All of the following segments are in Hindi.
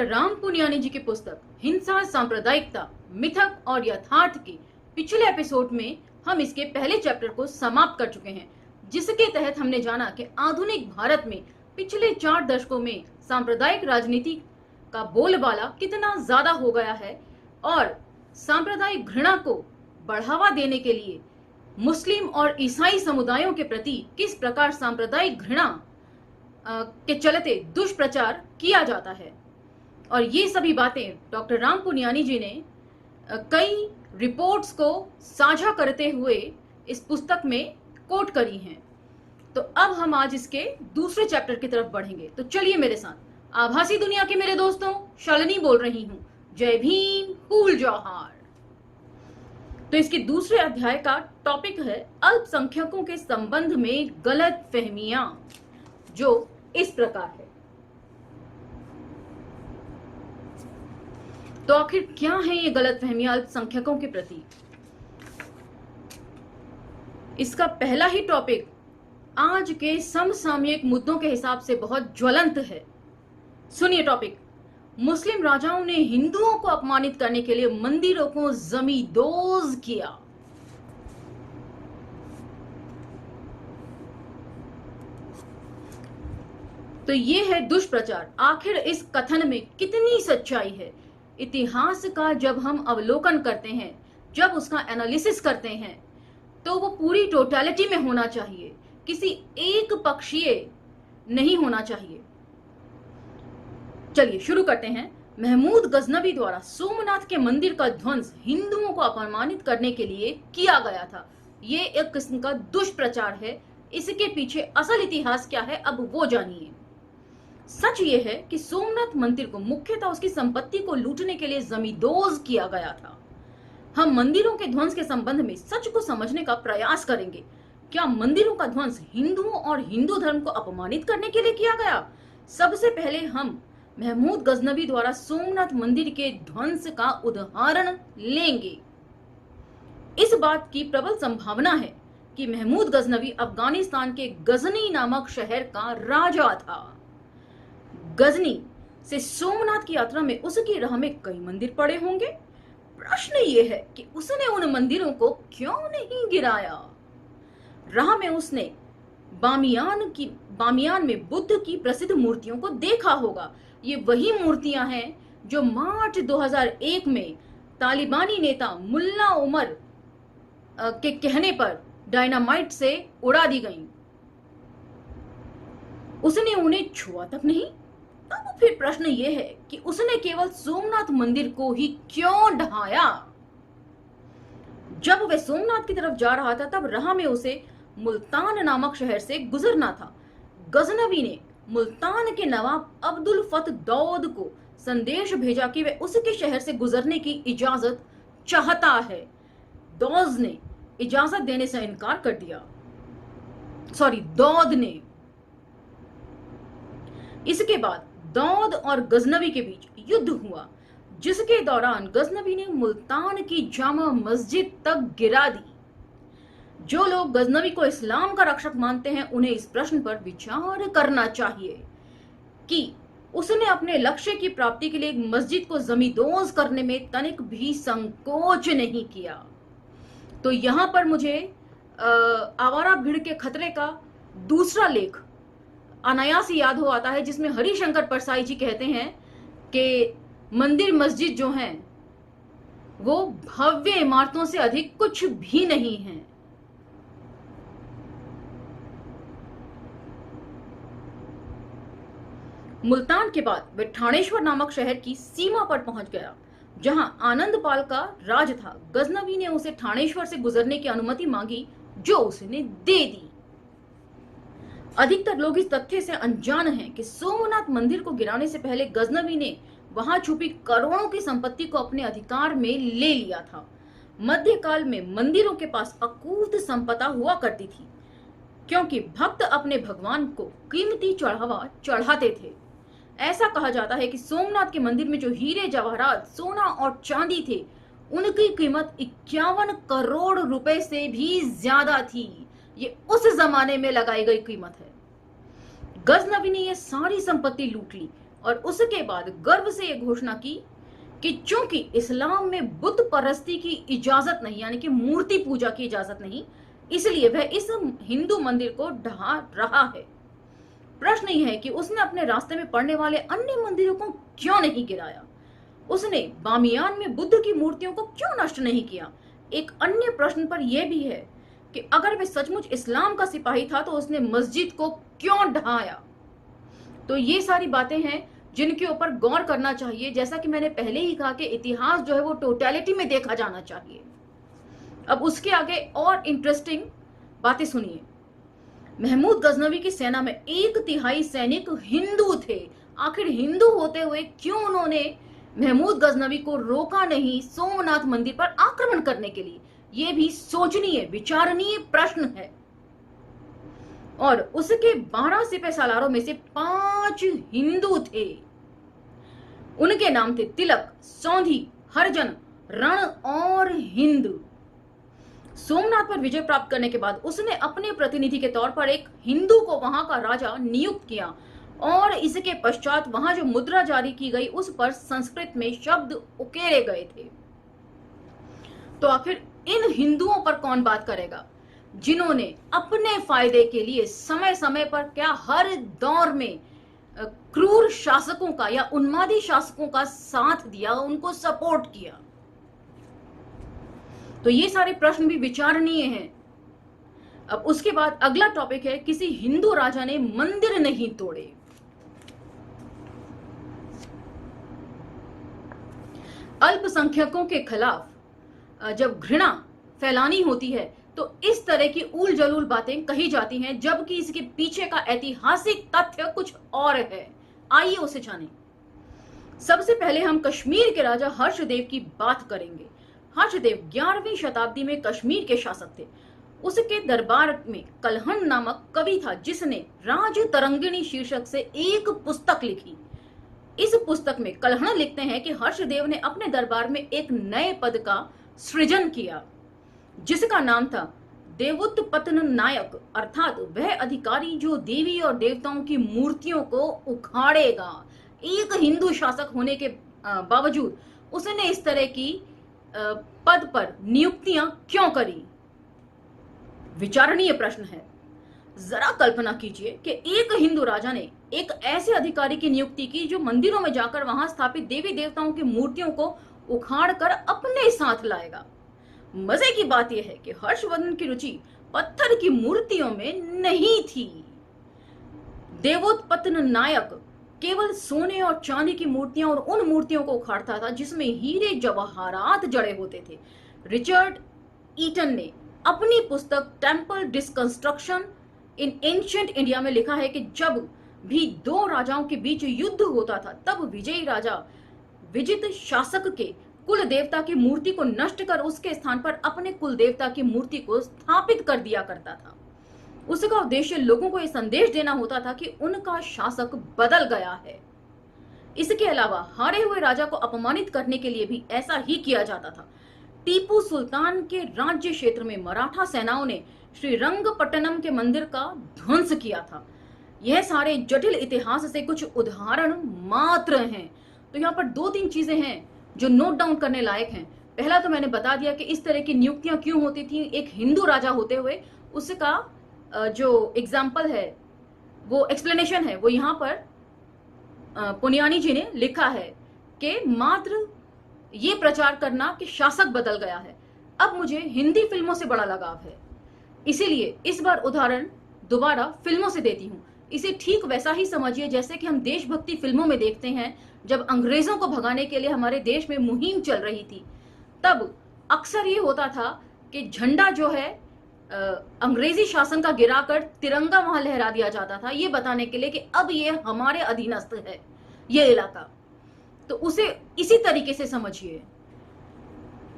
डॉक्टर राम पुनियानी जी की पुस्तक हिंसा, सांप्रदायिकता, मिथक और यथार्थ के पिछले एपिसोड में हम इसके पहले चैप्टर को समाप्त कर चुके हैं, जिसके तहत हमने जाना कि आधुनिक भारत में पिछले 4 दशकों में सांप्रदायिक राजनीति का बोलबाला कितना ज्यादा हो गया है और सांप्रदायिक घृणा को बढ़ावा देने के लिए मुस्लिम और ईसाई समुदायों के प्रति किस प्रकार सांप्रदायिक घृणा के चलते दुष्प्रचार किया जाता है। और ये सभी बातें डॉक्टर राम पुनियानी जी ने कई रिपोर्ट्स को साझा करते हुए इस पुस्तक में कोट करी हैं। तो अब हम आज इसके दूसरे चैप्टर की तरफ बढ़ेंगे। तो चलिए मेरे साथ। आभासी दुनिया के मेरे दोस्तों, शालिनी बोल रही हूं। जय भीम, कूल जौहार। तो इसके दूसरे अध्याय का टॉपिक है अल्पसंख्यकों के संबंध में गलत फहमियां, जो इस प्रकार है। तो आखिर क्या है ये गलत फहमियां अल्पसंख्यकों के प्रति? इसका पहला ही टॉपिक आज के समसामयिक मुद्दों के हिसाब से बहुत ज्वलंत है। सुनिए टॉपिक। मुस्लिम राजाओं ने हिंदुओं को अपमानित करने के लिए मंदिरों को जमींदोज किया। तो ये है दुष्प्रचार। आखिर इस कथन में कितनी सच्चाई है? इतिहास का जब हम अवलोकन करते हैं, जब उसका एनालिसिस करते हैं, तो वो पूरी टोटलिटी में होना चाहिए, किसी एक पक्षीय नहीं होना चाहिए। चलिए शुरू करते हैं। महमूद गजनवी द्वारा सोमनाथ के मंदिर का ध्वंस हिंदुओं को अपमानित करने के लिए किया गया था। ये एक किस्म का दुष्प्रचार है। इसके पीछे असल इतिहास क्या है, अब वो जानिए। सच ये है कि सोमनाथ मंदिर को मुख्यतः उसकी संपत्ति को लूटने के लिए जमींदोज किया गया था। हम मंदिरों के ध्वंस के संबंध में सच को समझने का प्रयास करेंगे। क्या मंदिरों का ध्वंस हिंदुओं और हिंदू धर्म को अपमानित करने के लिए किया गया? सबसे पहले हम महमूद गजनवी द्वारा सोमनाथ मंदिर के ध्वंस का उदाहरण लेंगे। इस बात की प्रबल संभावना है कि महमूद गजनवी अफगानिस्तान के गजनी नामक शहर का राजा था। गजनी से सोमनाथ की यात्रा में उसकी राह में कई मंदिर पड़े होंगे। प्रश्न ये है कि उसने उन मंदिरों को क्यों नहीं गिराया? राह में उसने बामियान में बुद्ध की प्रसिद्ध मूर्तियों को देखा होगा। ये वही मूर्तियां हैं जो मार्च 2001 में तालिबानी नेता मुल्ला उमर के कहने पर डायनामाइट से उड़ा दी गईं। उसने उन्हें छुआ तक नहीं। तब फिर प्रश्न यह है कि उसने केवल सोमनाथ मंदिर को ही क्यों ढहाया? जब वह सोमनाथ की तरफ जा रहा था तब राह में उसे मुल्तान नामक शहर से गुजरना था। गजनवी ने मुल्तान के नवाब अब्दुल फत दौद को संदेश भेजा कि वह उसके शहर से गुजरने की इजाजत चाहता है। दौद ने इजाजत देने से इनकार कर दिया। दौद ने। इसके बाद दौद और गजनवी के बीच युद्ध हुआ, जिसके दौरान गजनवी ने मुल्तान की जामा मस्जिद तक गिरा दी। जो लोग गजनवी को इस्लाम का रक्षक मानते हैं, उन्हें इस प्रश्न पर विचार करना चाहिए कि उसने अपने लक्ष्य की प्राप्ति के लिए एक मस्जिद को जमींदोज करने में तनिक भी संकोच नहीं किया। तो यहां पर मुझे आवारा भीड़ के खतरे का दूसरा लेख अनायास याद हो आता है, जिसमें हरिशंकर परसाई जी कहते हैं कि मंदिर मस्जिद जो हैं वो भव्य इमारतों से अधिक कुछ भी नहीं है। मुल्तान के बाद वह ठाणेश्वर नामक शहर की सीमा पर पहुंच गया, जहां आनंदपाल का राज था। गजनवी ने उसे ठाणेश्वर से गुजरने की अनुमति मांगी, जो उसने दे दी। अधिकतर लोग इस तथ्य से अनजान हैं कि सोमनाथ मंदिर को गिराने से पहले गजनवी ने वहां छुपी करोड़ों की संपत्ति को अपने अधिकार में ले लिया था। मध्यकाल में मंदिरों के पास अकूत संपदा हुआ करती थी, क्योंकि भक्त अपने भगवान को कीमती चढ़ावा चढ़ाते थे। ऐसा कहा जाता है कि सोमनाथ के मंदिर में जो हीरे जवाहरात, सोना और चांदी थे, उनकी कीमत 51 करोड़ रुपए से भी ज्यादा थी। ये उस जमाने में लगाई गई कीमत है। गजनवी ने यह सारी संपत्ति लूट ली। और उसके बाद गर्व से यह घोषणा की कि चूंकि इस्लाम में बुत परस्ती की इजाजत नहीं, यानी कि मूर्ति पूजा की इजाजत नहीं, इसलिए वह इस हिंदू मंदिर को ढहा रहा है। प्रश्न यह है कि उसने अपने रास्ते में पड़ने वाले अन्य मंदिरों को क्यों नहीं गिराया? उसने बामियान में बुद्ध की मूर्तियों को क्यों नष्ट नहीं किया? एक अन्य प्रश्न पर यह भी है कि अगर वह सचमुच इस्लाम का सिपाही था तो उसने मस्जिद को क्यों ढहाया? तो ये सारी बातें हैं जिनके ऊपर गौर करना चाहिए। जैसा कि मैंने पहले ही कहा कि इतिहास जो है वो टोटलिटी में देखा जाना चाहिए। अब उसके आगे और इंटरेस्टिंग बातें सुनिए। महमूद गजनवी की सेना में 1/3 सैनिक हिंदू थे। आखिर हिंदू होते हुए क्यों उन्होंने महमूद गजनवी को रोका नहीं सोमनाथ मंदिर पर आक्रमण करने के लिए? यह भी सोचनीय, विचारणीय प्रश्न है। और उसके 12 सिपह सालारों में से 5 हिंदू थे। उनके नाम थे तिलक, सौंधी, हरजन, रण और हिंद। सोमनाथ पर विजय प्राप्त करने के बाद उसने अपने प्रतिनिधि के तौर पर एक हिंदू को वहां का राजा नियुक्त किया और इसके पश्चात वहां जो मुद्रा जारी की गई उस पर संस्कृत में शब्द उकेरे गए थे। तो आखिर इन हिंदुओं पर कौन बात करेगा जिन्होंने अपने फायदे के लिए समय समय पर क्या हर दौर में क्रूर शासकों का या उन्मादी शासकों का साथ दिया, उनको सपोर्ट किया? तो ये सारे प्रश्न भी विचारणीय हैं। अब उसके बाद अगला टॉपिक है, किसी हिंदू राजा ने मंदिर नहीं तोड़े। अल्पसंख्यकों के खिलाफ जब घृणा फैलानी होती है तो इस तरह की उल जलूल बातें कही जाती हैं, जबकि इसके पीछे का ऐतिहासिक तथ्य कुछ और है। आइए उसे जानें। सबसे पहले हम कश्मीर के राजा हर्षदेव की बात करेंगे। हर्षदेव 11वीं शताब्दी में कश्मीर के शासक थे। उसके दरबार में कलहण नामक कवि था जिसने राज तरंगिणी शीर्षक से एक पुस्तक लिखी। इस पुस्तक में कलहण लिखते हैं कि हर्षदेव ने अपने दरबार में एक नए पद का सृजन किया जिसका नाम था देवोत्पत्न नायक, अर्थात वह अधिकारी जो देवी और देवताओं की मूर्तियों को उखाड़ेगा। एक हिंदू शासक होने के बावजूद उसने इस तरह की पद पर नियुक्तियां क्यों करी? विचारणीय प्रश्न है। जरा कल्पना कीजिए कि एक हिंदू राजा ने एक ऐसे अधिकारी की नियुक्ति की जो मंदिरों में जाकर वहां स्थापित देवी देवताओं की मूर्तियों को उखाड़ कर अपने साथ लाएगा। मजे की बात यह है कि हर्षवर्धन की रुचि पत्थर की मूर्तियों में नहीं थी। देवोत्पत्न नायक केवल सोने और चांदी की मूर्तियां और उन मूर्तियों को उखाड़ता था जिसमें हीरे जवाहरात जड़े होते थे। रिचर्ड ईटन ने अपनी पुस्तक टेम्पल डिस्कंस्ट्रक्शन इन एंशिएंट इंडिया में लिखा है कि जब भी दो राजाओं के बीच युद्ध होता था तब विजयी राजा विजित शासक के कुल देवता की मूर्ति को नष्ट कर उसके स्थान पर अपने कुल देवता की मूर्ति को स्थापित कर दिया करता था। उसका उद्देश्य लोगों को यह संदेश देना होता था कि उनका शासक बदल गया है। इसके अलावा हारे हुए राजा को अपमानित करने के लिए भी ऐसा ही किया जाता था। टीपू सुल्तान के राज्य क्षेत्र में मराठा सेनाओं ने श्रीरंगपट्टनम के मंदिर का ध्वंस किया था। यह सारे जटिल इतिहास से कुछ उदाहरण मात्र हैं। तो यहाँ पर 2-3 चीजें हैं जो नोट डाउन करने लायक हैं। पहला तो मैंने बता दिया कि इस तरह की नियुक्तियां क्यों होती थी एक हिंदू राजा होते हुए। उसका जो एग्जाम्पल है, वो एक्सप्लेनेशन है, वो यहाँ पर पुनियानी जी ने लिखा है कि मात्र ये प्रचार करना कि शासक बदल गया है। अब मुझे हिंदी फिल्मों से बड़ा लगाव है, इसीलिए इस बार उदाहरण दोबारा फिल्मों से देती हूँ। इसे ठीक वैसा ही समझिए जैसे कि हम देशभक्ति फिल्मों में देखते हैं। जब अंग्रेजों को भगाने के लिए हमारे देश में मुहिम चल रही थी तब अक्सर ये होता था कि झंडा जो है अंग्रेजी शासन का गिराकर तिरंगा वहां लहरा दिया जाता था, ये बताने के लिए कि अब ये हमारे अधीनस्थ है ये इलाका। तो उसे इसी तरीके से समझिए।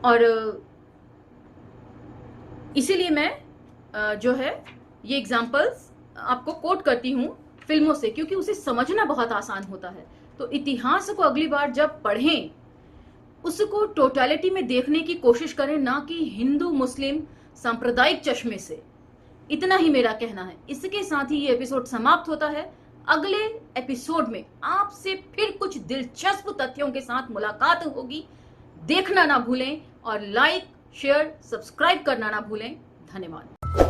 और इसीलिए मैं जो है ये एग्जाम्पल्स आपको कोट करती हूँ फिल्मों से, क्योंकि उसे समझना बहुत आसान होता है। तो इतिहास को अगली बार जब पढ़ें उसको टोटलिटी में देखने की कोशिश करें, ना कि हिंदू मुस्लिम सांप्रदायिक चश्मे से। इतना ही मेरा कहना है। इसके साथ ही ये एपिसोड समाप्त होता है। अगले एपिसोड में आपसे फिर कुछ दिलचस्प तथ्यों के साथ मुलाकात होगी। देखना ना भूलें और लाइक, शेयर, सब्सक्राइब करना ना भूलें। धन्यवाद।